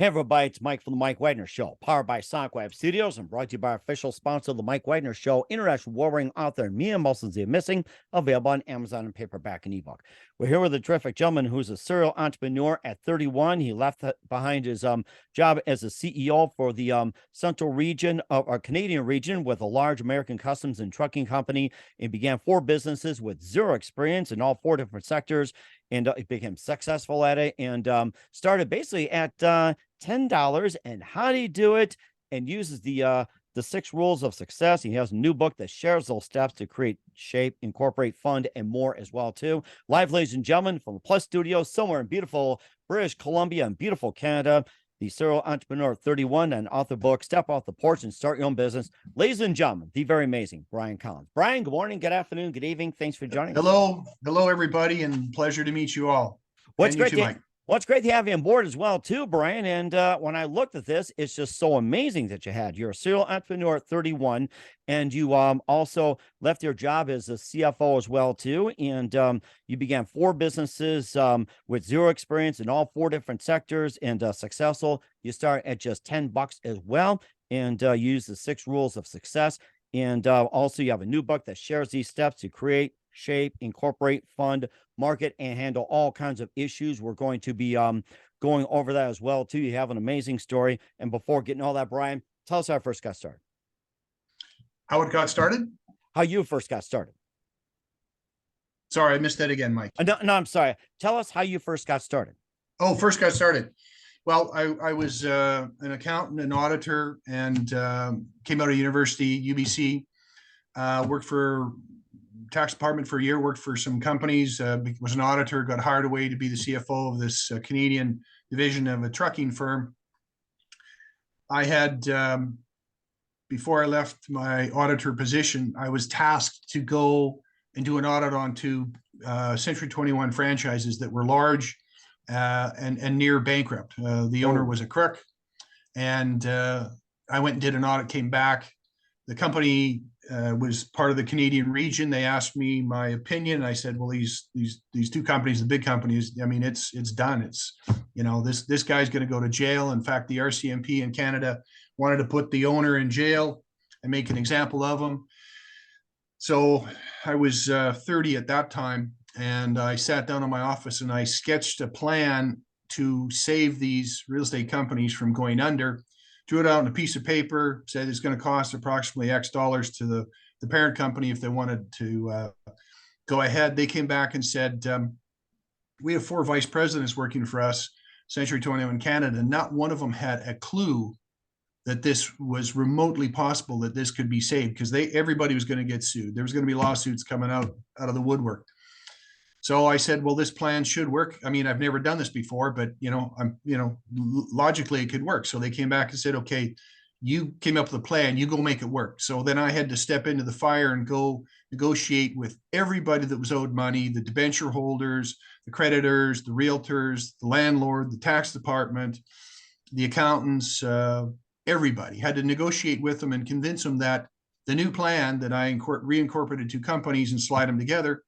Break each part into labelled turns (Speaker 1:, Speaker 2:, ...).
Speaker 1: Hey everybody, it's Mike from the Mike Wagner Show, powered by Sonic Web Studios and brought to you by our official sponsor of the Mike Wagner Show, international warring author Mia Molson's The Missing, available on Amazon and paperback and ebook. We're here with a terrific gentleman who's a serial entrepreneur at 31. He left behind his job as a CEO for the central region of our Canadian region with a large American customs and trucking company, and began 4 businesses with zero experience in all 4 different sectors, and he became successful at it, and started basically at $10. And how do you do it? And uses the 6 rules of success. He has a new book that shares those steps to create, shape, incorporate, fund, and more as well too. Live, ladies and gentlemen, from the Plus Studio somewhere in beautiful British Columbia and beautiful Canada, the serial entrepreneur 31 and author book Step Off the Porch and Start Your Own Business. Ladies and gentlemen, the very amazing Brian Collins. Brian, good morning, good afternoon, good evening. Thanks for joining us.
Speaker 2: Hello, everybody, and pleasure to meet you all.
Speaker 1: What's great to Mike. Well, it's great to have you on board as well, too, Brian. And when I looked at this, it's just so amazing that you're a serial entrepreneur at 31, and you also left your job as a CFO as well, too. And you began 4 businesses with zero experience in all 4 different sectors, and successful. You start at just $10 as well, and use the 6 rules of success. And also you have a new book that shares these steps to create, shape, incorporate, fund, market, and handle all kinds of issues. We're going to be going over that as well too. You have an amazing story. And before getting all that, Brian, tell us how it first got started.
Speaker 2: How it got started?
Speaker 1: How you first got started.
Speaker 2: Sorry, I missed that again, Mike.
Speaker 1: No, I'm sorry. Tell us how you first got started.
Speaker 2: Oh, first got started. Well, I was an accountant and auditor, and came out of university, UBC, worked for tax department for a year, worked for some companies, was an auditor, got hired away to be the CFO of this Canadian division of a trucking firm. I had, before I left my auditor position, I was tasked to go and do an audit on 2 Century 21 franchises that were large and near bankrupt. The owner was a crook, and I went and did an audit, came back. The company was part of the Canadian region. They asked me my opinion. I said, well, these 2 companies, the big companies, I mean, it's done. It's, this guy's going to go to jail. In fact, the RCMP in Canada wanted to put the owner in jail and make an example of him. So I was 30 at that time, and I sat down in my office and I sketched a plan to save these real estate companies from going under. Drew it out on a piece of paper, said it's going to cost approximately X dollars to the parent company if they wanted to go ahead. They came back and said, we have 4 vice presidents working for us, Century 21 Canada. Not one of them had a clue that this was remotely possible, that this could be saved, because everybody was going to get sued. There was going to be lawsuits coming out of the woodwork. So I said, well, this plan should work. I mean, I've never done this before, but logically it could work. So they came back and said, okay, you came up with a plan, you go make it work. So then I had to step into the fire and go negotiate with everybody that was owed money, the debenture holders, the creditors, the realtors, the landlord, the tax department, the accountants, everybody. Had to negotiate with them and convince them that the new plan that I reincorporated 2 companies and slide them together,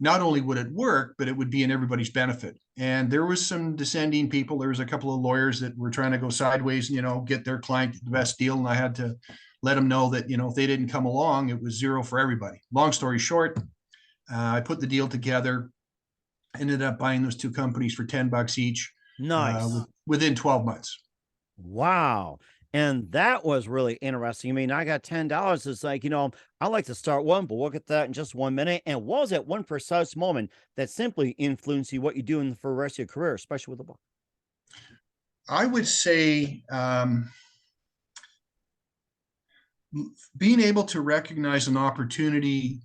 Speaker 2: not only would it work, but it would be in everybody's benefit. And there was some dissenting people. There was a couple of lawyers that were trying to go sideways, get their client the best deal. And I had to let them know that, if they didn't come along, it was zero for everybody. Long story short, I put the deal together, ended up buying those 2 companies for $10 each.
Speaker 1: Nice.
Speaker 2: Within 12 months.
Speaker 1: Wow. And that was really interesting. I mean, I got $10. It's like, I like to start one, but we'll get that in just 1 minute. And what was that one precise moment that simply influenced you, what you do for the rest of your career, especially with the book?
Speaker 2: I would say being able to recognize an opportunity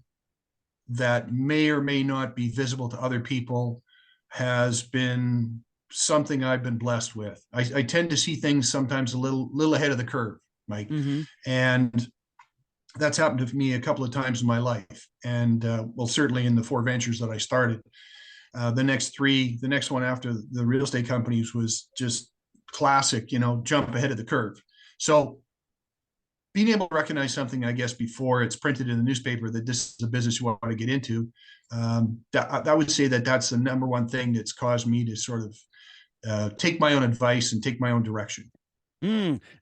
Speaker 2: that may or may not be visible to other people has been something I've been blessed with. I tend to see things sometimes a little ahead of the curve, Mike. Mm-hmm. And that's happened to me a couple of times in my life. And well, certainly in the 4 ventures that I started. The next one after the real estate companies was just classic, jump ahead of the curve. So being able to recognize something, I guess, before it's printed in the newspaper that this is a business you want to get into, I would say that that's the number one thing that's caused me to sort of take my own advice and take my own direction.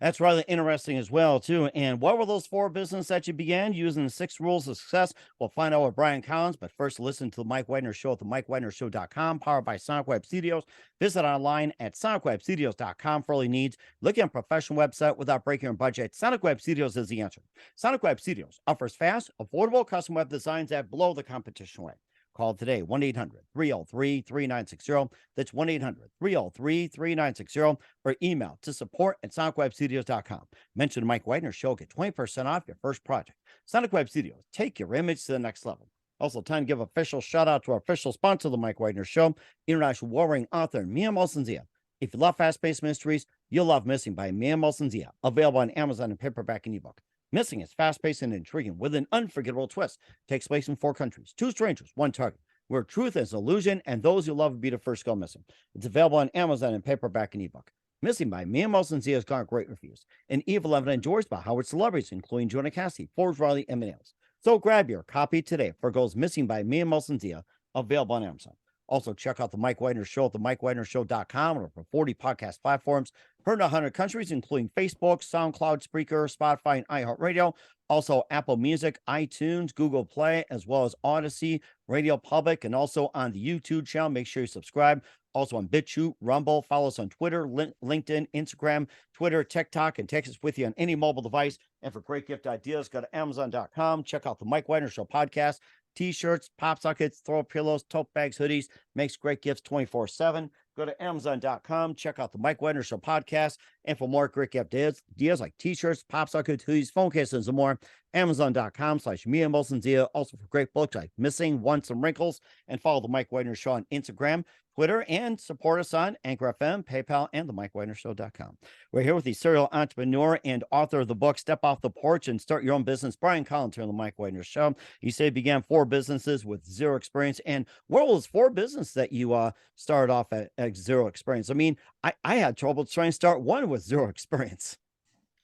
Speaker 1: That's rather interesting as well, too. And what were those 4 businesses that you began using the 6 rules of success? We'll find out with Brian Collins, but first listen to the Mike Wagner Show at the MikeWagnerShow.com, powered by Sonic Web Studios. Visit online at SonicWebStudios.com for all your needs. Looking at a professional website without breaking your budget, Sonic Web Studios is the answer. Sonic Web Studios offers fast, affordable custom web designs that blow the competition away. Call today, 1-800-303-3960. That's 1-800-303-3960, or email to support@sonicwebstudios.com. Mention the Mike Wagner Show, get 20% off your first project. Sonic Web Studios, take your image to the next level. Also, time to give official shout out to our official sponsor of the Mike Wagner Show, international warring author Mia Molson-Zia. If you love fast-paced mysteries, you'll love Missing by Mia Molson-Zia, available on Amazon in paperback and ebook. Missing is fast-paced and intriguing with an unforgettable twist. Takes place in 4 countries, 2 strangers, 1 target, where truth is illusion and those you love will be the first go missing. It's available on Amazon in paperback and ebook. Missing by Mia Molson-Zia has got great reviews. And Evil Evan enjoys by Howard celebrities, including Jonah Cassidy, Forbes Riley, and Nails. So grab your copy today for Goes Missing by Mia Molson-Zia, available on Amazon. Also, check out the Mike Wagner Show at the MikeWagnerShow.com or for 40 podcast platforms. Heard in 100 countries, including Facebook, SoundCloud, Spreaker, Spotify, and iHeartRadio. Also, Apple Music, iTunes, Google Play, as well as Odyssey, Radio Public, and also on the YouTube channel. Make sure you subscribe. Also on BitChute, Rumble. Follow us on Twitter, LinkedIn, Instagram, Twitter, TikTok, and take us with you on any mobile device. And for great gift ideas, go to Amazon.com. Check out the Mike Wagner Show podcast. T-shirts, pop sockets, throw pillows, tote bags, hoodies, makes great gifts 24/7. Go to Amazon.com, check out the Mike Wagner Show podcast, and for more great gift ideas like t-shirts, pop sockets, hoodies, phone cases, and more, Amazon.com/Mia Molson-Zia. Also for great books like Missing, Wants and Wrinkles, and follow the Mike Wagner Show on Instagram, Twitter, and support us on Anchor FM, PayPal, and the MikeWagnerShow.com. We're here with the serial entrepreneur and author of the book, Step Off the Porch and Start Your Own Business, Brian Collins, here on the Mike Wagner Show. You say you began 4 businesses with 0 experience. And what was 4 businesses that you started off at 0 experience? I mean, I had trouble trying to start one with 0 experience.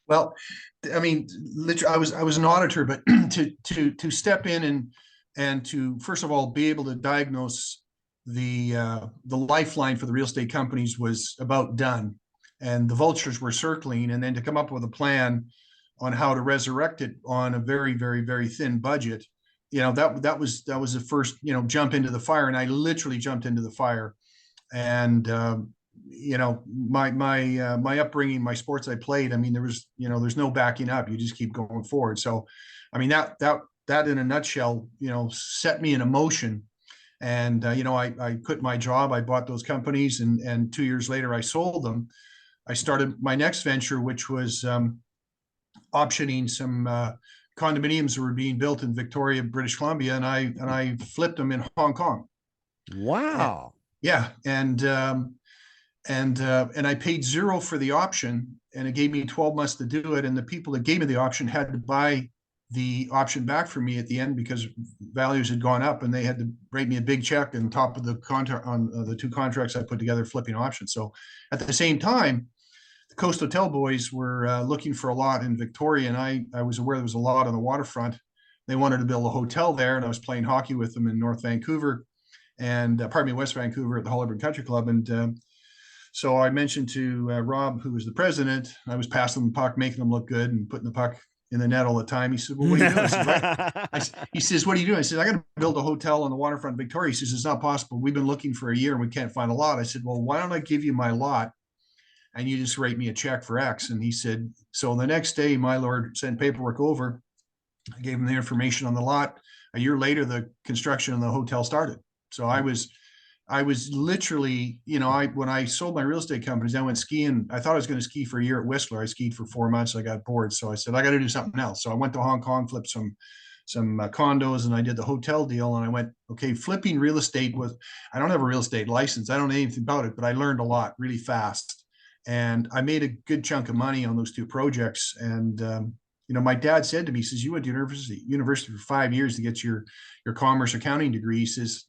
Speaker 2: Well, I mean, literally, I was an auditor, but to step in and to first of all be able to diagnose the lifeline for the real estate companies was about done, and the vultures were circling, and then to come up with a plan on how to resurrect it on a very, very, very thin budget, that was the first jump into the fire, and I literally jumped into the fire. And my upbringing, my sports I played, I mean, there's no backing up. You just keep going forward. So, I mean, that in a nutshell, set me in motion. And, I quit my job. I bought those companies, and 2 years later I sold them. I started my next venture, which was optioning some condominiums that were being built in Victoria, British Columbia. And I flipped them in Hong Kong.
Speaker 1: Wow.
Speaker 2: Yeah. And I paid 0 for the option, and it gave me 12 months to do it. And the people that gave me the option had to buy the option back for me at the end because values had gone up, and they had to write me a big check on top of the contract on the 2 contracts I put together flipping options. So at the same time, the Coast Hotel boys were looking for a lot in Victoria, and I was aware there was a lot on the waterfront. They wanted to build a hotel there, and I was playing hockey with them in North Vancouver and West Vancouver at the Hollywood Country Club. And so I mentioned to Rob, who was the president, I was passing the puck, making them look good and putting the puck in the net all the time. He said, well, what are you doing? He says, what are you doing? I said, I got to build a hotel on the waterfront of Victoria. He says, it's not possible. We've been looking for a year and we can't find a lot. I said, well, why don't I give you my lot and you just write me a check for X? And he said, so the next day, my lord sent paperwork over. I gave him the information on the lot. A year later, the construction of the hotel started. So I was literally, when I sold my real estate companies, I went skiing. I thought I was going to ski for a year at Whistler. I skied for 4 months. I got bored. So I said, I got to do something else. So I went to Hong Kong, flipped some condos, and I did the hotel deal. And I went, okay, flipping real estate I don't have a real estate license. I don't know anything about it, but I learned a lot really fast. And I made a good chunk of money on those 2 projects. And, my dad said to me, he says, you went to university for 5 years to get your commerce accounting degree. He says,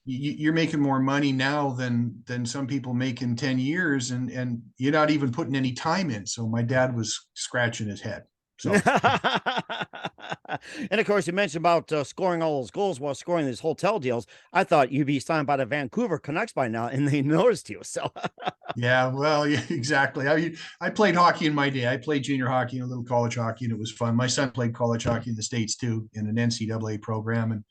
Speaker 2: you're making more money now than some people make in 10 years, and you're not even putting any time in. So my dad was scratching his head. So
Speaker 1: And of course, you mentioned about scoring all those goals while scoring these hotel deals. I thought you'd be signed by the Vancouver Canucks by now, and they noticed you. So,
Speaker 2: yeah, well, yeah, exactly. I played hockey in my day. I played junior hockey and a little college hockey, and it was fun. My son played college hockey in the States too, in an NCAA program. And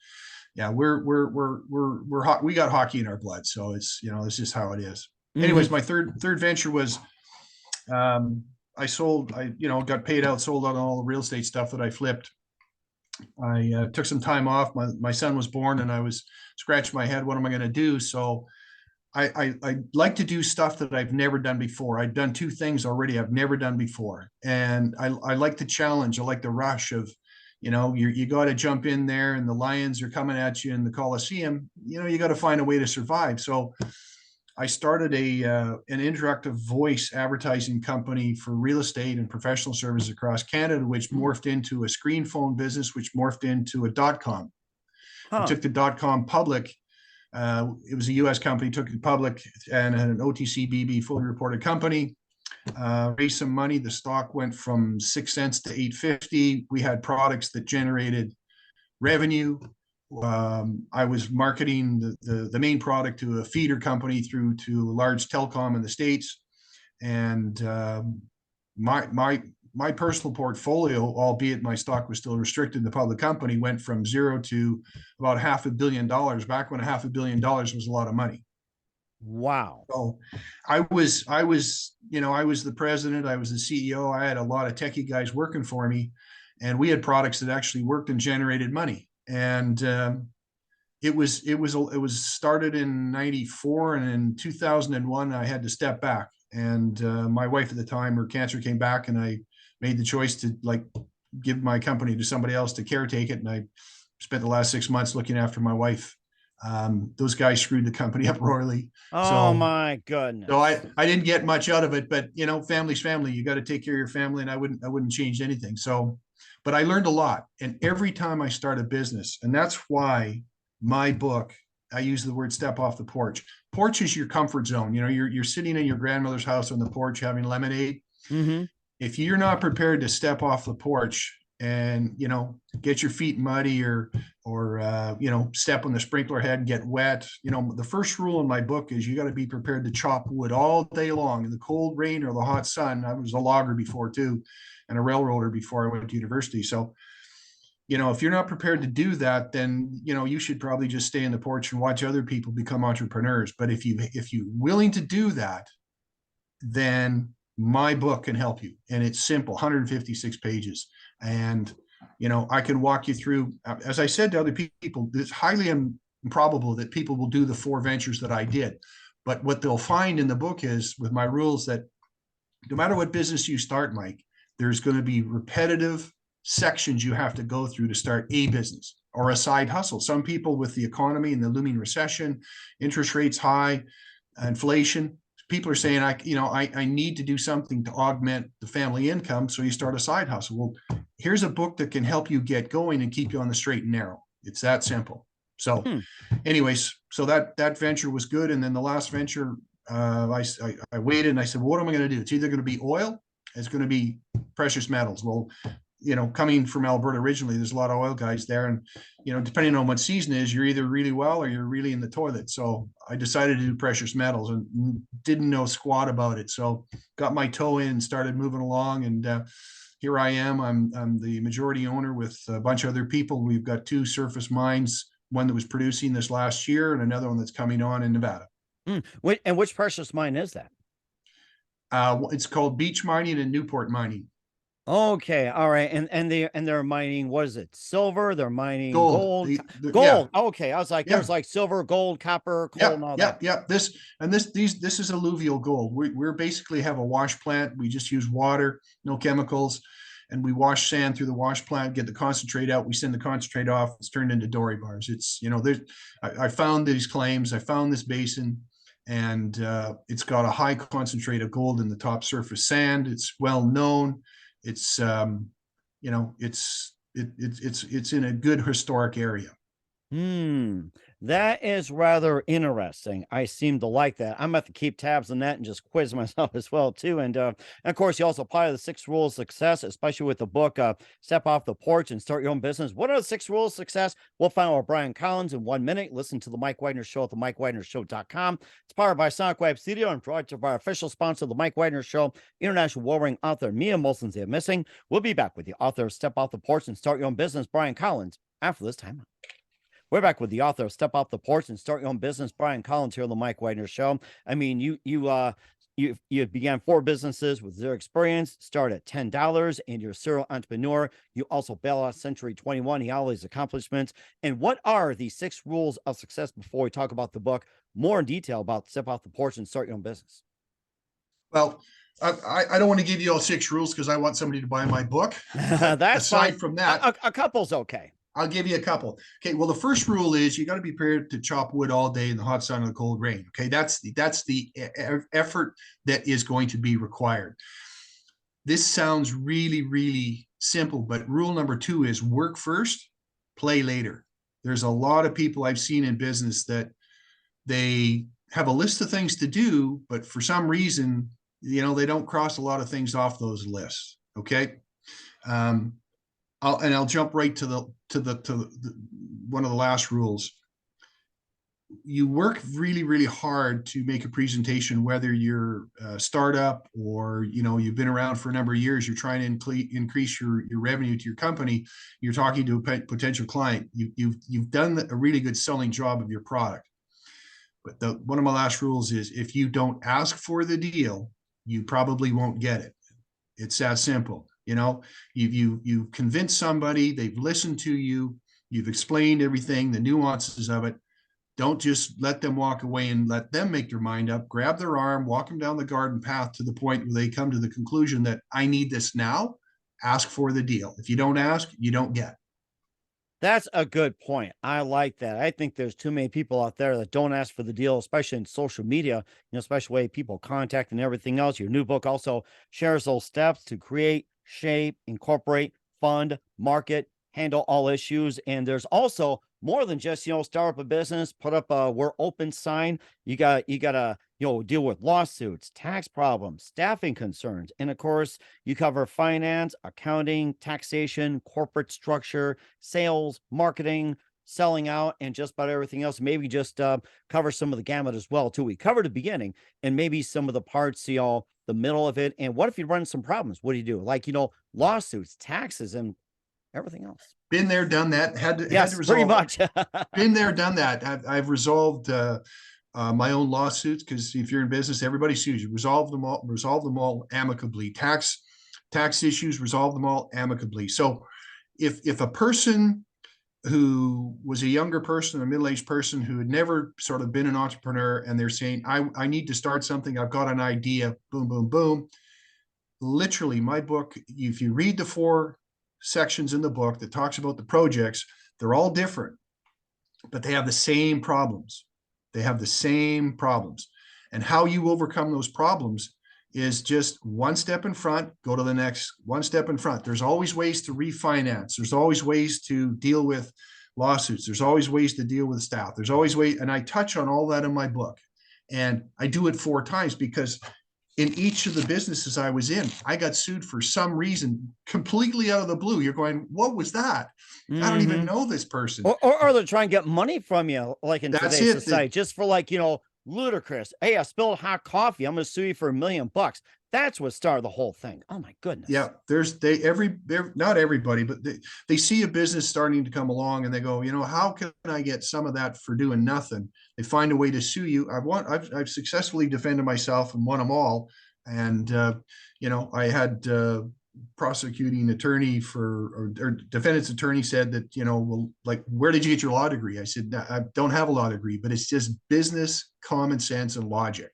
Speaker 2: yeah, we got hockey in our blood. So it's just how it is.
Speaker 1: mhm.
Speaker 2: Anyways, my third venture was I sold, got paid out, sold out all the real estate stuff that I flipped. I took some time off. My son was born, and I was scratching my head. What am I going to do? So I like to do stuff that I've never done before. I've done two things already I've never done before, and I like the challenge. I like the rush of, you got to jump in there, and the lions are coming at you in the Coliseum. You got to find a way to survive. So I started an interactive voice advertising company for real estate and professional services across Canada, which morphed into a screen phone business, which morphed into a .com. I
Speaker 1: Huh.
Speaker 2: took the .com public. It was a U.S. company, took it public, and had an OTCBB fully reported company. Raised some money. The stock went from 6 cents to 8.50. We had products that generated revenue. I was marketing the main product to a feeder company through to a large telecom in the States. And my personal portfolio, albeit my stock was still restricted in the public company, went from zero to about $500 million back when $500 million was a lot of money.
Speaker 1: Wow.
Speaker 2: So I was the president, I was the CEO. I had a lot of techie guys working for me, and we had products that actually worked and generated money. And it was started in 94, and in 2001 I had to step back. And my wife at the time, her cancer came back, and I made the choice to give my company to somebody else to caretake it. And I spent the last 6 months looking after my wife. Those guys screwed the company up royally.
Speaker 1: Oh
Speaker 2: So
Speaker 1: my
Speaker 2: so I,
Speaker 1: goodness.
Speaker 2: I didn't get much out of it, but family's family. You got to take care of your family, and I wouldn't change anything. So, but I learned a lot. And every time I start a business, and that's why my book, I use the word step off the porch. Porch is your comfort zone. You're sitting in your grandmother's house on the porch having lemonade.
Speaker 1: Hmm.
Speaker 2: If you're not prepared to step off the porch and get your feet muddy, or step on the sprinkler head and get wet, the first rule in my book is you got to be prepared to chop wood all day long in the cold rain or the hot sun. I was a logger before too, and a railroader before I went to university. So if you're not prepared to do that, then you should probably just stay in the porch and watch other people become entrepreneurs. But if you're willing to do that, then my book can help you. And it's simple, 156 pages. And I can walk you through, as I said to other people, it's highly improbable that people will do the 4 ventures that I did. But what they'll find in the book is, with my rules, that no matter what business you start, Mike, there's going to be repetitive sections you have to go through to start a business or a side hustle. Some people, with the economy and the looming recession, interest rates high, inflation, people are saying, I need to do something to augment the family income. So you start a side hustle. Well, here's a book that can help you get going and keep you on the straight and narrow. It's that simple. So
Speaker 1: Hmm.
Speaker 2: anyways, so that venture was good. And then the last venture, I waited and I said, well, what am I going to do? It's either going to be oil, it's going to be precious metals. Well, coming from Alberta originally, there's a lot of oil guys there. And, depending on what season is, you're either really well or you're really in the toilet. So I decided to do precious metals and didn't know squat about it. So got my toe in and started moving along. And here I am. I'm the majority owner with a bunch of other people. We've got 2 surface mines, one that was producing this last year and another one that's coming on in Nevada.
Speaker 1: And which precious mine is that?
Speaker 2: It's called Beach Mining and Newport Mining.
Speaker 1: Okay, all right, and they're mining. What is it? Silver? They're mining
Speaker 2: Gold.
Speaker 1: gold.
Speaker 2: Yeah,
Speaker 1: Gold. Okay, I was like,
Speaker 2: yeah.
Speaker 1: there's like silver, gold, copper, coal, and
Speaker 2: Yeah,
Speaker 1: all
Speaker 2: yeah,
Speaker 1: that.
Speaker 2: yeah. This is alluvial gold. We're basically have a wash plant. We just use water, no chemicals, and we wash sand through the wash plant, get the concentrate out. We send the concentrate off. It's turned into dory bars. It's there's I found these claims. I found this basin, and it's got a high concentrate of gold in the top surface sand. It's well known. It's it's in a good historic area.
Speaker 1: Hmm, that is rather interesting. I seem to like that. I'm going to keep tabs on that and just quiz myself as well too. And of course, you also apply the 6 rules of success, especially with the book "Step Off the Porch and Start Your Own Business." What are the 6 rules of success? We'll find out with Brian Collins in 1 minute. Listen to the Mike Wagner Show at the MikeWagnerShow.com. It's powered by Sonic Web Studio and brought to you by our official sponsor, the Mike Wagner Show, international warring author Mia Molson's They're Missing. We'll be back with the author of "Step Off the Porch and Start Your Own Business," Brian Collins, after this time. We're back with the author of "Step Off the Porch and Start Your Own Business," Brian Collins, here on the Mike Wagner Show. I mean, you began 4 businesses with 0 experience, start at $10, and you're a serial entrepreneur. You also bail out Century 21, he all these accomplishments. And what are the 6 rules of success before we talk about the book more in detail about "Step Off the Porch and Start Your Own Business"?
Speaker 2: Well, I don't want to give you all 6 rules because I want somebody to buy my book. But
Speaker 1: That's fine.
Speaker 2: aside from that,
Speaker 1: A couple's okay.
Speaker 2: I'll give you a couple. Okay. Well, the first rule is you got to be prepared to chop wood all day in the hot sun and the cold rain. Okay. That's the effort that is going to be required. This sounds really, really simple, but rule number 2 is work first, play later. There's a lot of people I've seen in business that they have a list of things to do, but for some reason, they don't cross a lot of things off those lists. Okay. Um, I'll jump right to the one of the last rules. You work really, really hard to make a presentation, whether you're a startup or you've been around for a number of years. You're trying to increase your revenue to your company. You're talking to a potential client. You've done a really good selling job of your product. But one of my last rules is if you don't ask for the deal, you probably won't get it. It's that simple. You've convinced somebody, they've listened to you, you've explained everything, the nuances of it. Don't just let them walk away and let them make their mind up. Grab their arm, walk them down the garden path to the point where they come to the conclusion that I need this now. Ask for the deal. If you don't ask, you don't get.
Speaker 1: That's a good point. I like that. I think there's too many people out there that don't ask for the deal, especially in social media, especially the way people contact and everything else. Your new book also shares those steps to create, shape, incorporate, fund, market, handle all issues. And there's also more than just, start up a business, put up a "we're open" sign. You gotta, deal with lawsuits, tax problems, staffing concerns. And of course, you cover finance, accounting, taxation, corporate structure, sales, marketing, selling out, and just about everything else. Maybe just cover some of the gamut as well, too. We covered the beginning and maybe some of the parts, the middle of it. And what if you run some problems? What do you do? Like, lawsuits, taxes, and everything else.
Speaker 2: Been there, done that. Had to
Speaker 1: Yes, pretty
Speaker 2: resolve.
Speaker 1: much.
Speaker 2: Been there, done that. I've resolved my own lawsuits because if you're in business, everybody sues you. Resolve them all amicably. Tax issues, resolve them all amicably. So if a person who was a younger person, a middle-aged person who had never sort of been an entrepreneur, and they're saying, I need to start something, I've got an idea, boom, boom, boom. Literally, my book, if you read the 4 sections in the book that talks about the projects, they're all different, but they have the same problems. And how you overcome those problems is just one step in front, go to the next, one step in front. There's always ways to refinance. There's always ways to deal with lawsuits. There's always ways to deal with staff. There's always ways. And I touch on all that in my book. And I do it 4 times because in each of the businesses I was in, I got sued for some reason, completely out of the blue. You're going, what was that? I don't even know this person.
Speaker 1: Or they're trying to get money from you, like in
Speaker 2: That's
Speaker 1: today's
Speaker 2: it.
Speaker 1: society, just for ludicrous. Hey, I spilled hot coffee. I'm going to sue you for $1,000,000. That's what started the whole thing. Oh my goodness.
Speaker 2: Yeah, not everybody, but they see a business starting to come along and they go, how can I get some of that for doing nothing? They find a way to sue you. I've successfully defended myself and won them all. And I had prosecuting attorney or defendant's attorney said that, well, like, where did you get your law degree? I said, I don't have a law degree, but it's just business, common sense, and logic.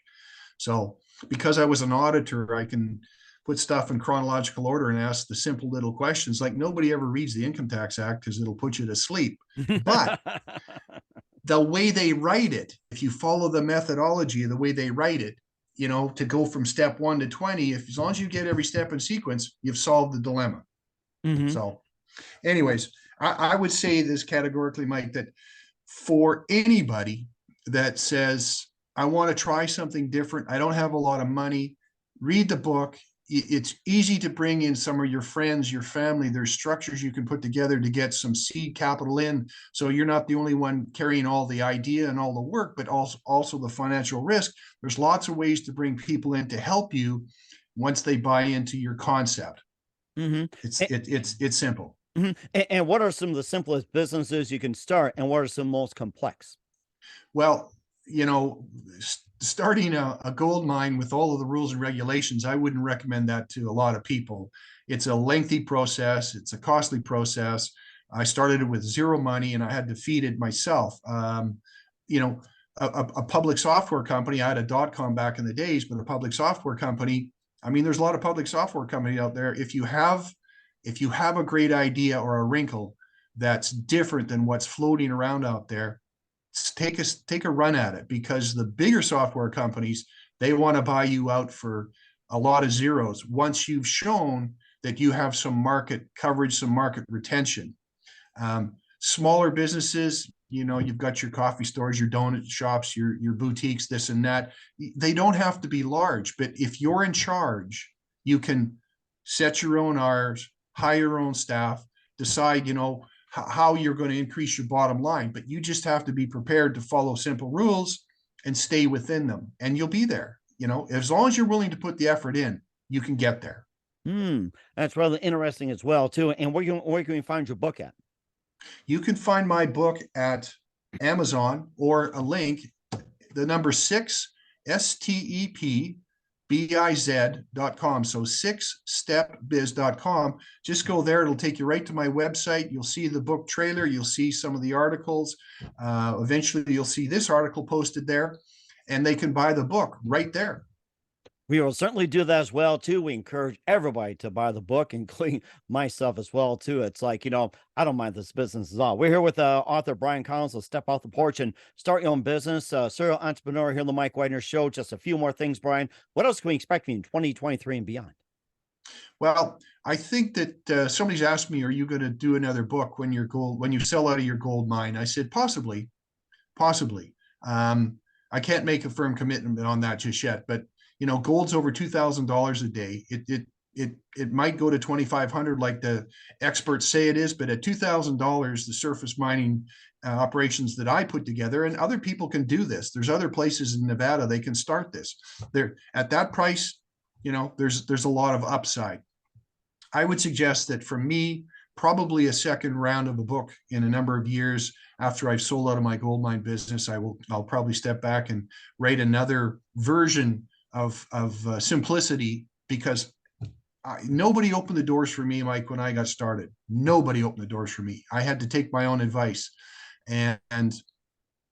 Speaker 2: So because I was an auditor, I can put stuff in chronological order and ask the simple little questions. Like, nobody ever reads the Income Tax Act because it'll put you to sleep. But the way they write it, if you follow the methodology of the way they write it, to go from step 1 to 20, as long as you get every step in sequence, you've solved the dilemma. So anyways, I would say this categorically, Mike, that for anybody that says, I want to try something different. I don't have a lot of money. Read the book. It's easy to bring in some of your friends, your family. There's structures you can put together to get some seed capital in. So you're not the only one carrying all the idea and all the work, but also the financial risk. There's lots of ways to bring people in to help you once they buy into your concept.
Speaker 1: Mm-hmm.
Speaker 2: It's simple.
Speaker 1: Mm-hmm. And what are some of the simplest businesses you can start, and what are some most complex?
Speaker 2: Well, you know, starting a gold mine with all of the rules and regulations, I wouldn't recommend that to a lot of people. It's a lengthy process. It's a costly process. I started it with zero money and I had to feed it myself. You know, a public software company, I had a .com back in the days, but a public software company, I mean, there's a lot of public software companies out there. If you have a great idea or a wrinkle that's different than what's floating around out there, take a run at it, because the bigger software companies, they want to buy you out for a lot of zeros once you've shown that you have some market coverage, some market retention. Smaller businesses, you know, you've got your coffee stores, your donut shops, your boutiques, this and that. They don't have to be large, but if you're in charge, you can set your own hours, hire your own staff, decide, you know, how you're going to increase your bottom line. But you just have to be prepared to follow simple rules and stay within them, and you'll be there. You know, as long as you're willing to put the effort in, you can get there.
Speaker 1: That's rather interesting as well, too. And where can we find your book at?
Speaker 2: You can find my book at Amazon, or a link, the number 6, STEPBIZ.com. So 6stepbiz.com. Just go there. It'll take you right to my website. You'll see the book trailer. You'll see some of the articles. Eventually, you'll see this article posted there, and they can buy the book right there.
Speaker 1: We will certainly do that as well, too. We encourage everybody to buy the book, including myself as well, too. It's like, you know, I don't mind this business at all. We're here with author Brian Collins. So step off the porch and start your own business. Serial entrepreneur here on the Mike Wagner Show. Just a few more things, Brian. What else can we expect in 2023 and beyond?
Speaker 2: Well, I think that somebody's asked me, "Are you going to do another book when you sell out of your gold mine?" I said, possibly, possibly. I can't make a firm commitment on that just yet, but you know, gold's over $2,000 a day. It might go to 2,500 like the experts say it is, but at $2,000, the surface mining operations that I put together, and other people can do this. There's other places in Nevada they can start this. There at that price, you know, there's a lot of upside. I would suggest that for me, probably a second round of a book in a number of years after I've sold out of my gold mine business, I'll probably step back and write another version of simplicity, because nobody opened the doors for me, Mike, when I got started. Nobody opened the doors for me. I had to take my own advice. And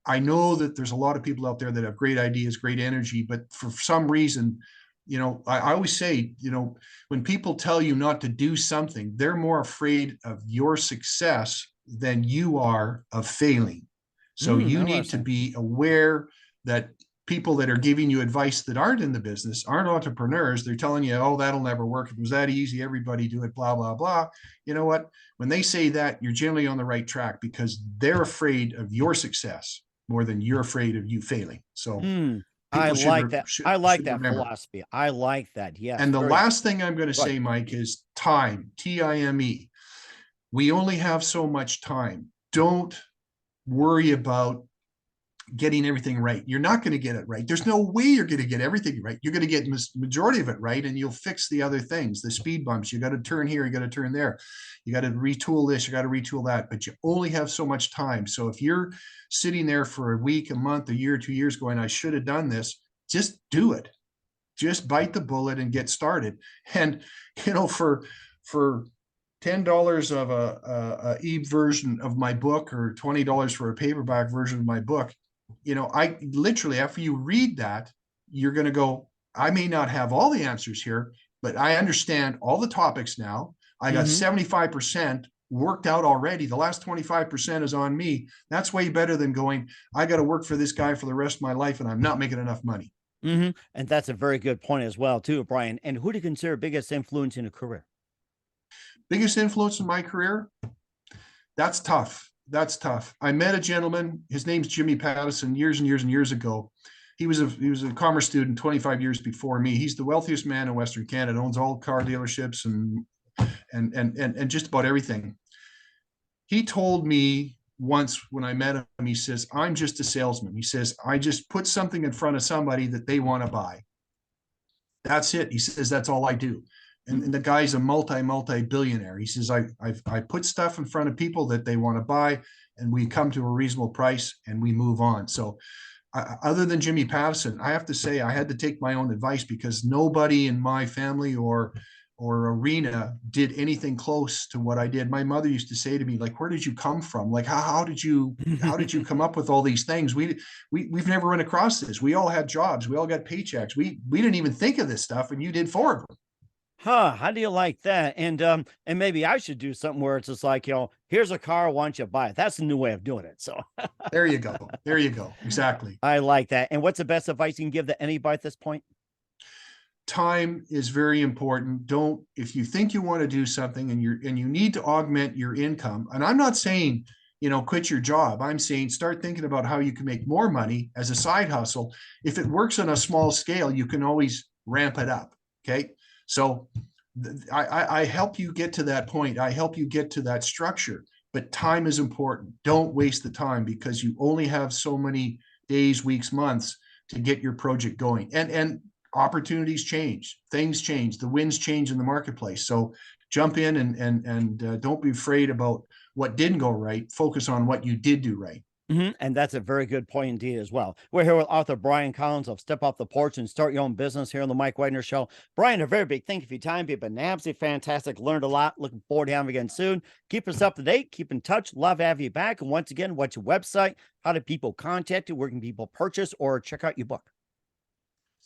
Speaker 2: I know that there's a lot of people out there that have great ideas, great energy, but for some reason, you know, I always say, you know, when people tell you not to do something, they're more afraid of your success than you are of failing. So you need to be aware that people that are giving you advice that aren't in the business, aren't entrepreneurs, they're telling you, oh, that'll never work. If it was that easy, everybody do it, blah, blah, blah. You know what? When they say that, you're generally on the right track, because they're afraid of your success more than you're afraid of you failing. So
Speaker 1: I
Speaker 2: people
Speaker 1: like that. I like that
Speaker 2: remember.
Speaker 1: philosophy. I like that. Yes.
Speaker 2: And the last thing I'm going to say, Mike, is time, Time. We only have so much time. Don't worry about getting everything right. You're not going to get it right. There's no way you're going to get everything right. You're going to get majority of it right, and you'll fix the other things, the speed bumps. You got to turn here, you got to turn there, you got to retool this, you got to retool that, but you only have so much time. So if you're sitting there for a week, a month, a year, 2 years going, I should have done this, just do it. Just bite the bullet and get started. And you know, for $10 of a e-version of my book, or $20 for a paperback version of my book, you know, I literally, after you read that, you're going to go, I may not have all the answers here, but I understand all the topics now. I got 75% worked out already. The last 25% is on me. That's way better than going, I got to work for this guy for the rest of my life and I'm not making enough money.
Speaker 1: And that's a very good point as well, too, Brian. And who do you consider biggest influence in a career?
Speaker 2: Biggest influence in my career? That's tough. that's tough. I met a gentleman, his name's Jimmy Pattison, years and years and years ago. He was a commerce student 25 years before me. He's the wealthiest man in Western Canada, owns all car dealerships and just about everything. He told me once when I met him, he says, I'm just a salesman. He says, I just put something in front of somebody that they want to buy. That's it. He says, that's all I do. And the guy's a multi billionaire. He says, I put stuff in front of people that they want to buy, and we come to a reasonable price and we move on. So other than Jimmy Pattison, I have to say I had to take my own advice, because nobody in my family or arena did anything close to what I did. My mother used to say to me, like, where did you come from? Like, how did you come up with all these things? We've never run across this. We all had jobs. We all got paychecks. We didn't even think of this stuff, and you did 4 of them.
Speaker 1: Huh, how do you like that? And maybe I should do something where it's just like, here's a car, why don't you buy it? That's the new way of doing it. So
Speaker 2: There you go. There you go. Exactly.
Speaker 1: I like that. And what's the best advice you can give to anybody at this point?
Speaker 2: Time is very important. Don't, if you think you want to do something and you need to augment your income, and I'm not saying, quit your job. I'm saying start thinking about how you can make more money as a side hustle. If it works on a small scale, you can always ramp it up. Okay. So I help you get to that point. I help you get to that structure, but time is important. Don't waste the time, because you only have so many days, weeks, months to get your project going. And opportunities change, things change, the winds change in the marketplace. So jump in and don't be afraid about what didn't go right. Focus on what you did do right.
Speaker 1: And that's a very good point indeed as well. We're here with author Brian Collins of Step Off the Porch and Start Your Own Business here on the Mike Wagner Show. Brian, a very big thank you for your time. You've been absolutely fantastic. Learned a lot. Looking forward to having you again soon. Keep us up to date. Keep in touch. Love to have you back. And once again, what's your website? How do people contact you? Where can people purchase or check out your book?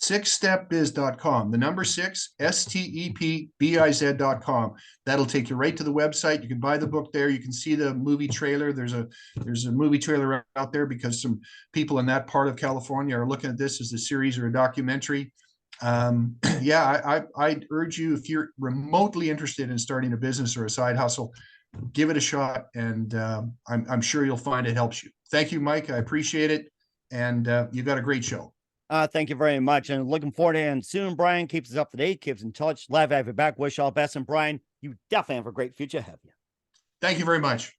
Speaker 2: Sixstepbiz.com, the number 6 STEPBIZ.com. That'll take you right to the website. You can buy the book there. You can see the movie trailer. There's a movie trailer out there because some people in that part of California are looking at this as a series or a documentary. Yeah, I'd urge you, if you're remotely interested in starting a business or a side hustle, give it a shot, and I'm sure you'll find it helps you. Thank you, Mike. I appreciate it, and you've got a great show.
Speaker 1: Thank you very much. And looking forward to it soon. Brian keeps us up to date, keeps in touch. Love to have you back. Wish all the best. And Brian, you definitely have a great future ahead of you.
Speaker 2: Thank you very much.